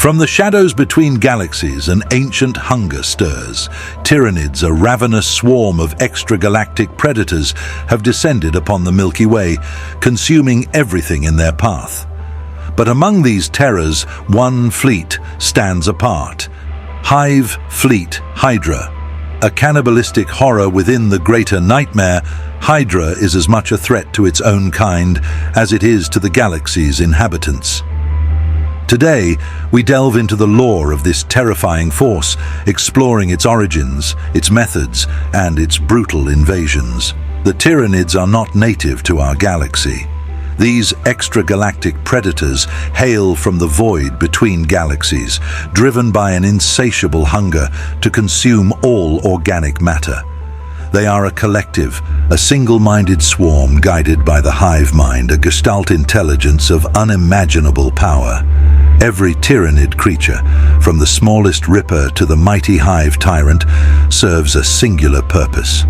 From the shadows between galaxies, an ancient hunger stirs. Tyranids, a ravenous swarm of extragalactic predators, have descended upon the Milky Way, consuming everything in their path. But among these terrors, one fleet stands apart. Hive Fleet Hydra. A cannibalistic horror within the greater nightmare, Hydra is as much a threat to its own kind as it is to the galaxy's inhabitants. Today, we delve into the lore of this terrifying force, exploring its origins, its methods, and its brutal invasions. The Tyranids are not native to our galaxy. These extragalactic predators hail from the void between galaxies, driven by an insatiable hunger to consume all organic matter. They are a collective, a single-minded swarm guided by the hive mind, a gestalt intelligence of unimaginable power. Every Tyranid creature, from the smallest ripper to the mighty hive tyrant, serves a singular purpose: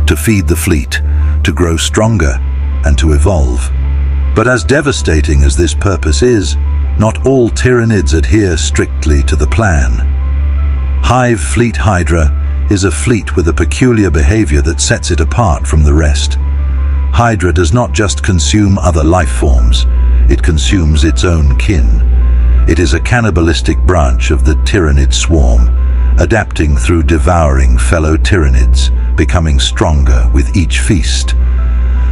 to feed the fleet, to grow stronger, and to evolve. But as devastating as this purpose is, not all Tyranids adhere strictly to the plan. Hive Fleet Hydra is a fleet with a peculiar behavior that sets it apart from the rest. Hydra does not just consume other life forms, it consumes its own kin. It is a cannibalistic branch of the Tyranid swarm, adapting through devouring fellow Tyranids, becoming stronger with each feast.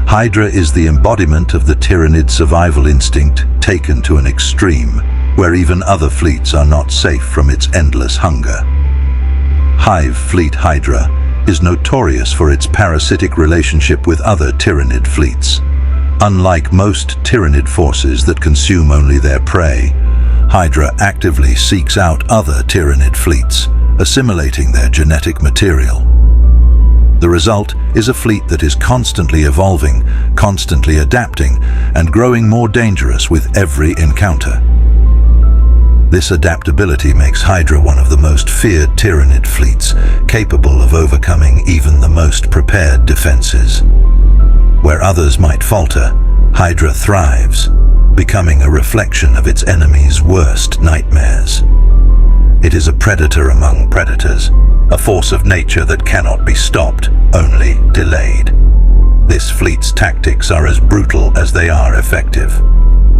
Hydra is the embodiment of the Tyranid survival instinct taken to an extreme, where even other fleets are not safe from its endless hunger. Hive Fleet Hydra is notorious for its parasitic relationship with other Tyranid fleets. Unlike most Tyranid forces that consume only their prey, Hydra actively seeks out other Tyranid fleets, assimilating their genetic material. The result is a fleet that is constantly evolving, constantly adapting, and growing more dangerous with every encounter. This adaptability makes Hydra one of the most feared Tyranid fleets, capable of overcoming even the most prepared defenses. Where others might falter, Hydra thrives, becoming a reflection of its enemy's worst nightmares. It is a predator among predators, a force of nature that cannot be stopped, only delayed. This fleet's tactics are as brutal as they are effective.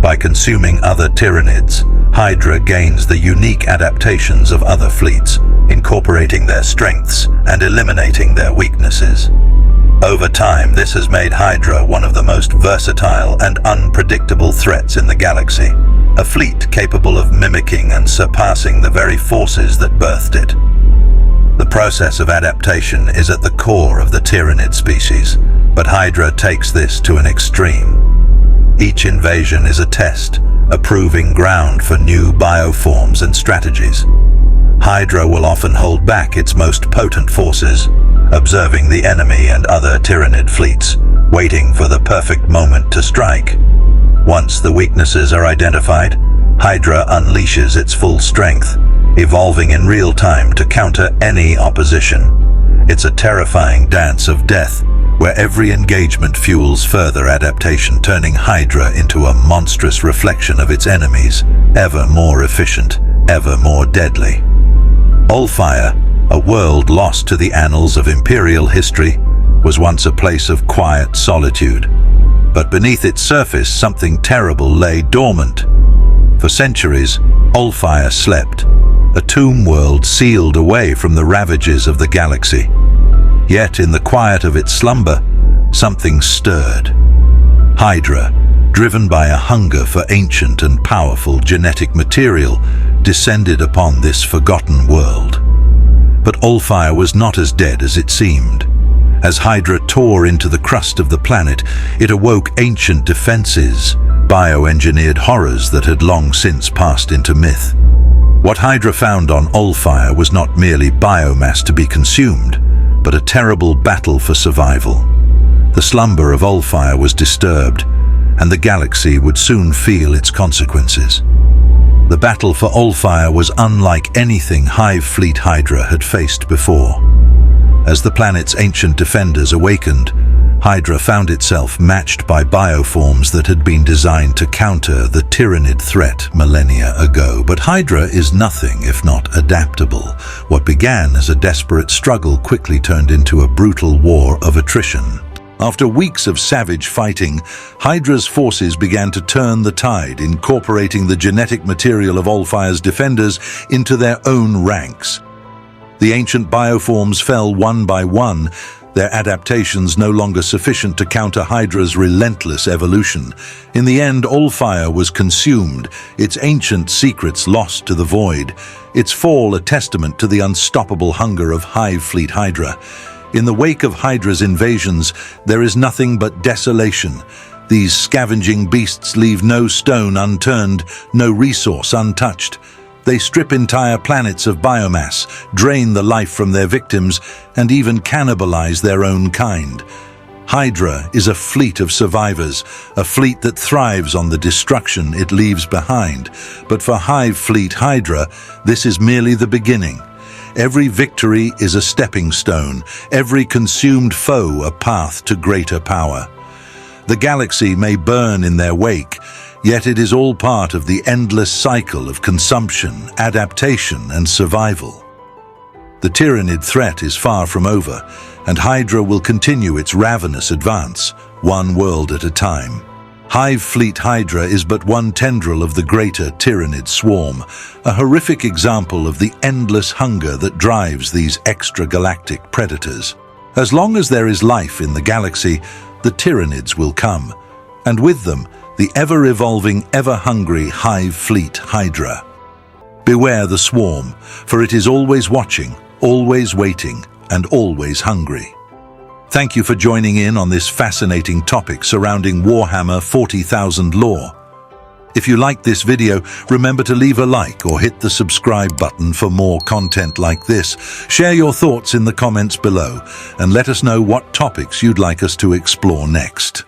By consuming other Tyranids, Hydra gains the unique adaptations of other fleets, incorporating their strengths and eliminating their weaknesses. Over time, this has made Hydra one of the most versatile and unpredictable threats in the galaxy, a fleet capable of mimicking and surpassing the very forces that birthed it. The process of adaptation is at the core of the Tyranid species, but Hydra takes this to an extreme. Each invasion is a test, a proving ground for new bioforms and strategies. Hydra will often hold back its most potent forces, observing the enemy and other Tyranid fleets, waiting for the perfect moment to strike. Once the weaknesses are identified, Hydra unleashes its full strength, evolving in real time to counter any opposition. It's a terrifying dance of death, where every engagement fuels further adaptation, turning Hydra into a monstrous reflection of its enemies, ever more efficient, ever more deadly. Ulfire, a world lost to the annals of Imperial history, was once a place of quiet solitude. But beneath its surface, something terrible lay dormant. For centuries, Ulfire slept, a tomb world sealed away from the ravages of the galaxy. Yet in the quiet of its slumber, something stirred. Hydra, driven by a hunger for ancient and powerful genetic material, descended upon this forgotten world. But Ulfire was not as dead as it seemed. As Hydra tore into the crust of the planet, it awoke ancient defenses, bioengineered horrors that had long since passed into myth. What Hydra found on Ulfire was not merely biomass to be consumed, but a terrible battle for survival. The slumber of Ulfire was disturbed, and the galaxy would soon feel its consequences. The battle for Ulfire was unlike anything Hive Fleet Hydra had faced before. As the planet's ancient defenders awakened, Hydra found itself matched by bioforms that had been designed to counter the Tyranid threat millennia ago. But Hydra is nothing if not adaptable. What began as a desperate struggle quickly turned into a brutal war of attrition. After weeks of savage fighting, Hydra's forces began to turn the tide, incorporating the genetic material of Allfire's defenders into their own ranks. The ancient bioforms fell one by one, their adaptations no longer sufficient to counter Hydra's relentless evolution. In the end, Allfire was consumed, its ancient secrets lost to the void, its fall a testament to the unstoppable hunger of Hive Fleet Hydra. In the wake of Hydra's invasions, there is nothing but desolation. These scavenging beasts leave no stone unturned, no resource untouched. They strip entire planets of biomass, drain the life from their victims, and even cannibalize their own kind. Hydra is a fleet of survivors, a fleet that thrives on the destruction it leaves behind. But for Hive Fleet Hydra, this is merely the beginning. Every victory is a stepping stone, every consumed foe a path to greater power. The galaxy may burn in their wake, yet it is all part of the endless cycle of consumption, adaptation, and survival. The Tyranid threat is far from over, and Hydra will continue its ravenous advance, one world at a time. Hive Fleet Hydra is but one tendril of the greater Tyranid swarm, a horrific example of the endless hunger that drives these extragalactic predators. As long as there is life in the galaxy, the Tyranids will come, and with them, the ever-evolving, ever-hungry Hive Fleet Hydra. Beware the swarm, for it is always watching, always waiting, and always hungry. Thank you for joining in on this fascinating topic surrounding Warhammer 40,000 lore. If you liked this video, remember to leave a like or hit the subscribe button for more content like this. Share your thoughts in the comments below and let us know what topics you'd like us to explore next.